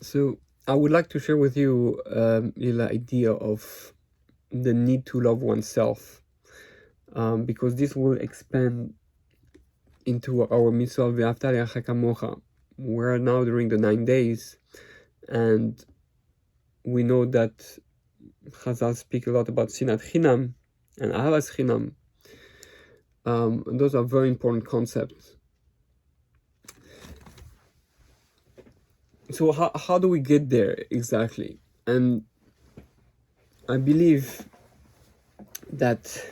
So I would like to share with you the idea of the need to love oneself, because this will expand into our mitzvah V'ahavta L'reacha Kamocha. We're now during the 9 days, and we know that Chazal speak a lot about Sinat Chinam and Ahavas Chinam. Those are very important concepts. So how do we get there exactly? And I believe that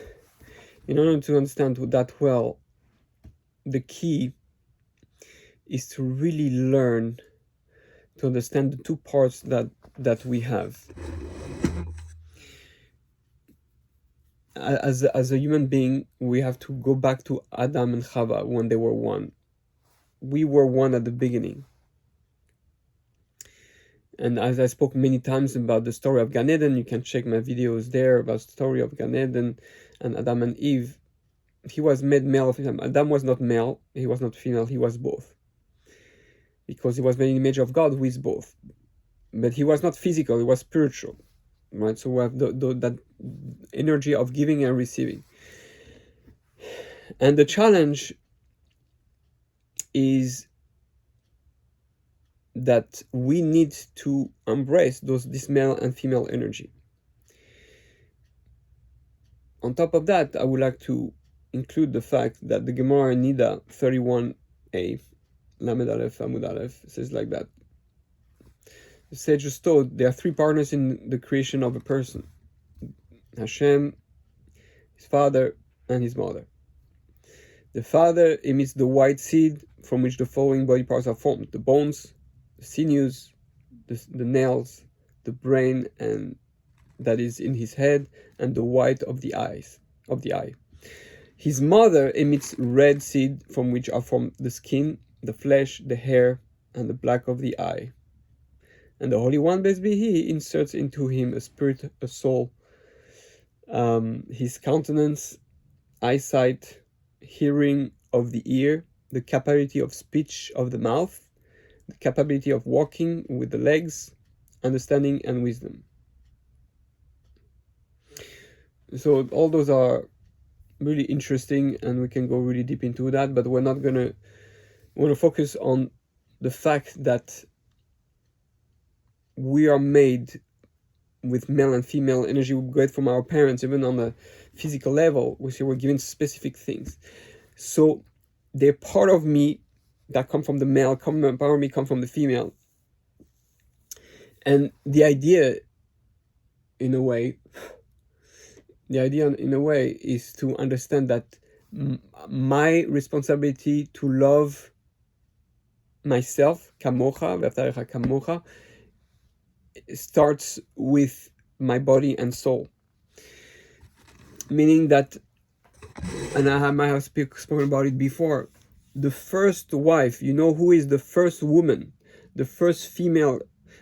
in order to understand that well, the key is to really learn to understand the two parts that we have. As a human being, we have to go back to Adam and Chava when they were one. We were one at the beginning. And as I spoke many times about the story of Gan Eden, you can check my videos there about the story of Gan Eden and Adam and Eve. He was made male of him. Adam was not male, he was not female, he was both. Because he was made in the image of God, who is both. But he was not physical, he was spiritual. Right? So we have that energy of giving and receiving. And the challenge is that we need to embrace this male and female energy. On top of that, I would like to include the fact that the Gemara in Nida 31a, Lamed Aleph Amud Aleph, says like that. The sages taught there are three partners in the creation of a person: Hashem, his father, and his mother. The father emits the white seed from which the following body parts are formed: the bones, the sinews, the nails, the brain, and that is in his head, and the white of the eye. His mother emits red seed from which are formed the skin, the flesh, the hair, and the black of the eye. And the Holy One, blessed be He, inserts into him a spirit, a soul, his countenance, eyesight, hearing of the ear, the capability of speech of the mouth, the capability of walking with the legs, understanding and wisdom. So all those are really interesting, and we can go really deep into that, but we're not gonna focus on the fact that we are made with male and female energy. We get from our parents. Even on a physical level, we see we're given specific things. So they're part of me that come from the male, part of me come from the female. And the idea in a way is to understand that my responsibility to love myself, kamocha, V'ahavta L'reacha Kamocha, starts with my body and soul. Meaning that, and I might have spoken about it before, the first wife, you know who is the first woman, the first female,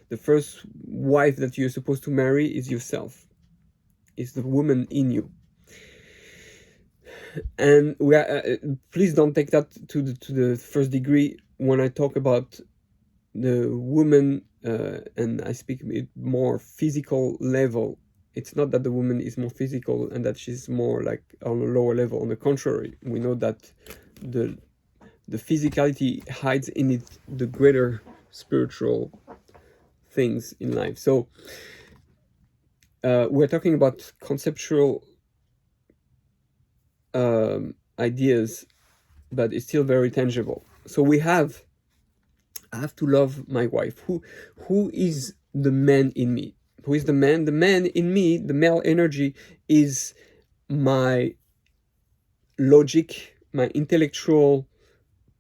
the first wife that you're supposed to marry is yourself. It's the woman in you. And we are, please don't take that to the first degree when I talk about the woman, and I speak it more physical level. It's not that the woman is more physical and that she's more like on a lower level. On the contrary, we know that the physicality hides in it the greater spiritual things in life. So we're talking about conceptual ideas, but it's still very tangible. So I have to love my wife. Who is the man in me? Who is the man? The man in me, the male energy, is my logic, my intellectual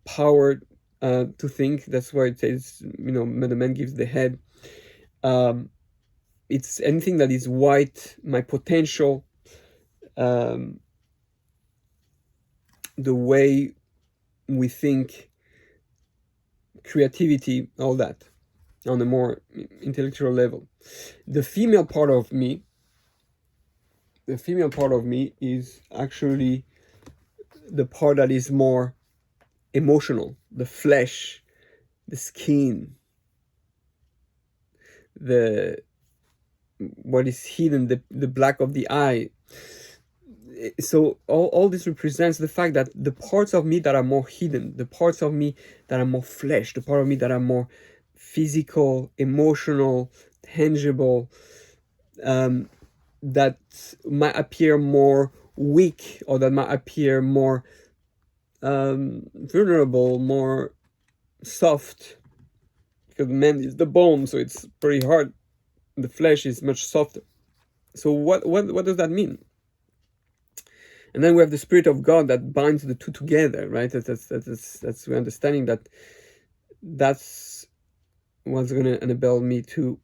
power to think. That's why it says, the man gives the head. It's anything that is white, my potential, the way we think, creativity, all that on a more intellectual level. The female part of me is actually the part that is more emotional, the flesh, the skin, what is hidden, the black of the eye. So all this represents the fact that the parts of me that are more hidden, the parts of me that are more flesh, the part of me that are more physical, emotional, tangible, that might appear more weak, or that might appear more vulnerable, more soft, because man is the bone, so it's pretty hard. The flesh is much softer. So what does that mean? And then we have the Spirit of God that binds the two together, right? That's we're understanding that's what's going to enable me to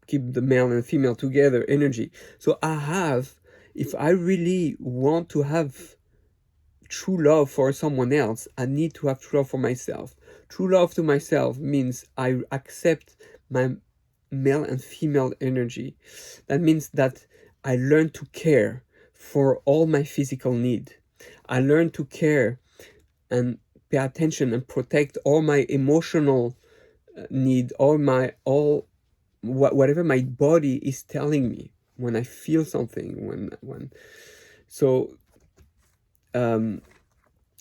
keep the male and the female together, energy. So if I really want to have true love for someone else, I need to have true love for myself. True love to myself means I accept my male and female energy. That means that I learn to care for all my physical need. I learn to care and pay attention and protect all my emotional need, whatever my body is telling me when I feel something,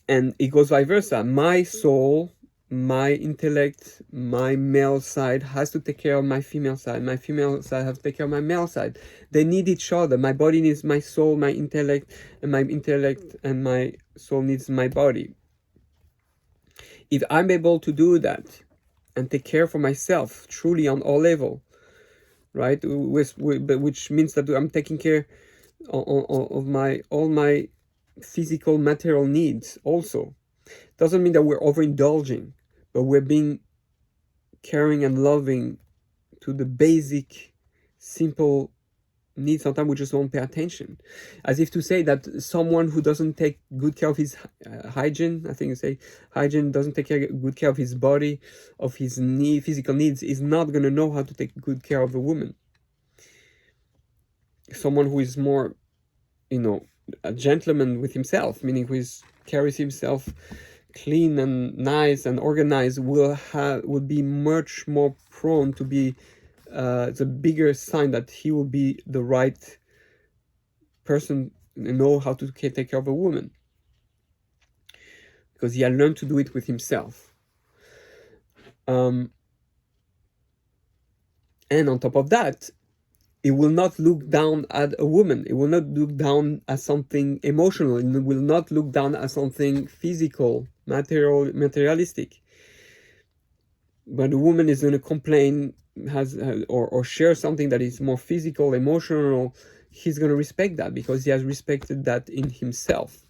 and it goes vice versa. My soul, my intellect, my male side has to take care of my female side. My female side has to take care of my male side. They need each other. My body needs my soul, my intellect, and my intellect and my soul needs my body. If I'm able to do that and take care for myself truly on all level, right, which means that I'm taking care of all my physical material needs also. Doesn't mean that we're overindulging, but we're being caring and loving to the basic, simple needs. Sometimes we just don't pay attention. As if to say that someone who doesn't take good care of his hygiene, I think you say hygiene, doesn't take good care of his body, of his physical needs, is not going to know how to take good care of a woman. Someone who is more, a gentleman with himself, meaning who carries himself clean and nice and organized, will be much more prone to be the bigger sign that he will be the right person, know how to take care of a woman, because he had learned to do it with himself. And on top of that, it will not look down at a woman. It will not look down at something emotional. It will not look down at something physical, materialistic. But a woman is going to complain, or share something that is more physical, emotional. He's going to respect that because he has respected that in himself.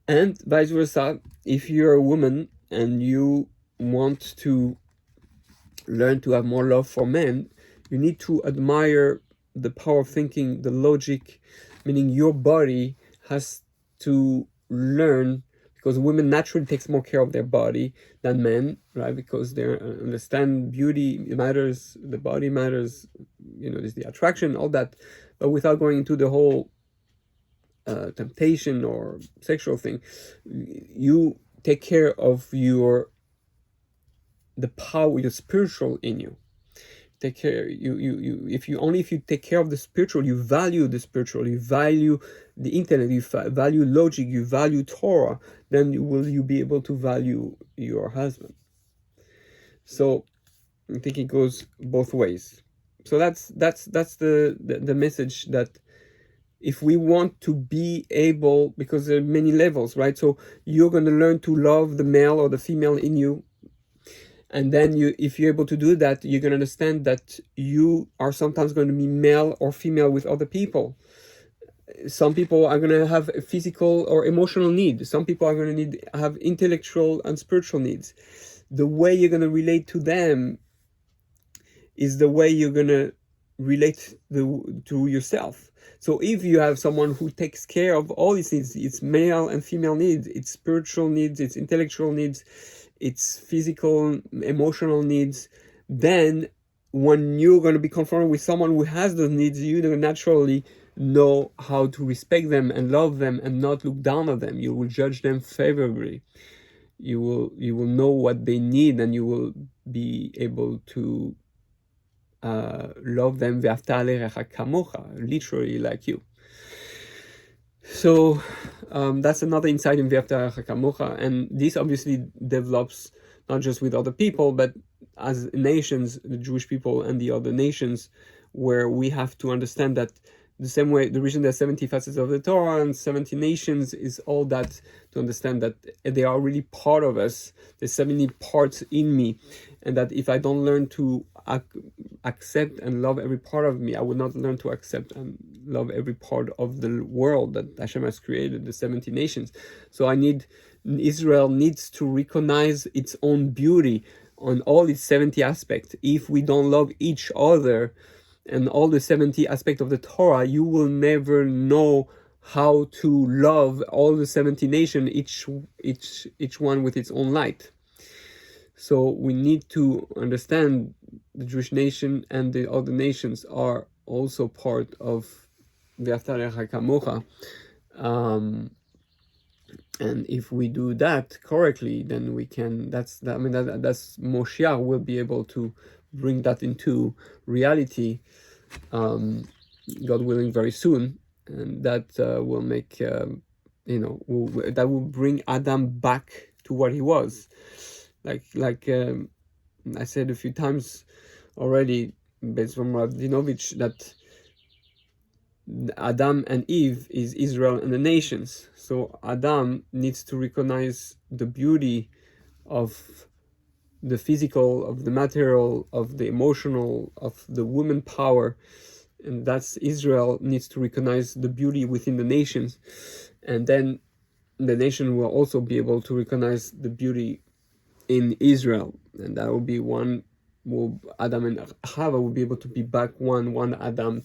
And vice versa, if you're a woman and you want to learn to have more love for men, you need to admire the power of thinking, the logic, meaning your body has to learn, because women naturally takes more care of their body than men, right? Because they understand beauty matters, the body matters, there's the attraction, all that, but without going into the whole temptation or sexual thing, you take care of the power, your spiritual in you. Take care. If you take care of the spiritual, you value the spiritual, you value the intellect, you value logic, you value Torah, then you be able to value your husband. So I think it goes both ways. So that's the message, that if we want to be able, because there are many levels, right? So you're going to learn to love the male or the female in you. And then if you're able to do that, you're going to understand that you are sometimes going to be male or female with other people. Some people are going to have a physical or emotional need. Some people are going to have intellectual and spiritual needs. The way you're going to relate to them is the way you're going to relate to yourself. So if you have someone who takes care of all these needs, it's male and female needs, it's spiritual needs, it's intellectual needs, it's physical, emotional needs, then when you're going to be confronted with someone who has those needs, you're going to naturally know how to respect them and love them and not look down on them. You will judge them favorably. you will know what they need, and you will be able to love them, literally like you. So that's another insight in V'ahavta Kamocha, and this obviously develops not just with other people, but as nations, the Jewish people and the other nations, where we have to understand that the same way, the reason there's 70 facets of the Torah and 70 nations is all that, to understand that they are really part of us. There's 70 parts in me, and that if I don't learn to accept and love every part of me, I will not learn to accept and love every part of the world that Hashem has created, the 70 nations. So Israel needs to recognize its own beauty on all its 70 aspects. If we don't love each other and all the 70 aspects of the Torah, you will never know how to love all the 70 nations, each one with its own light. So we need to understand the Jewish nation and the other nations are also part of V'ahavta L'Recha Kamocha. And if we do that correctly, then we can. That's Moshiach will be able to bring that into reality, God willing, very soon, and that will make that will bring Adam back to what he was. Like I said a few times already, based from Rabdinovich, that Adam and Eve is Israel and the nations. So Adam needs to recognize the beauty of the physical, of the material, of the emotional, of the woman power, and that's Israel needs to recognize the beauty within the nations, and then the nation will also be able to recognize the beauty in Israel, and that will be Adam and Chava will be able to be back one Adam,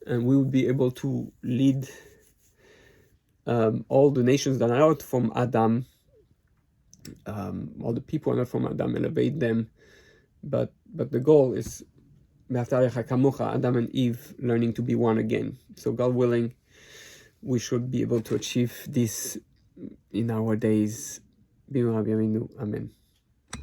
and we will be able to lead all the nations that are out from Adam, all the people are not from Adam, elevate them, but the goal is V'ahavta L'Recha Kamocha, Adam and Eve learning to be one again. So God willing, we should be able to achieve this in our days. Amen.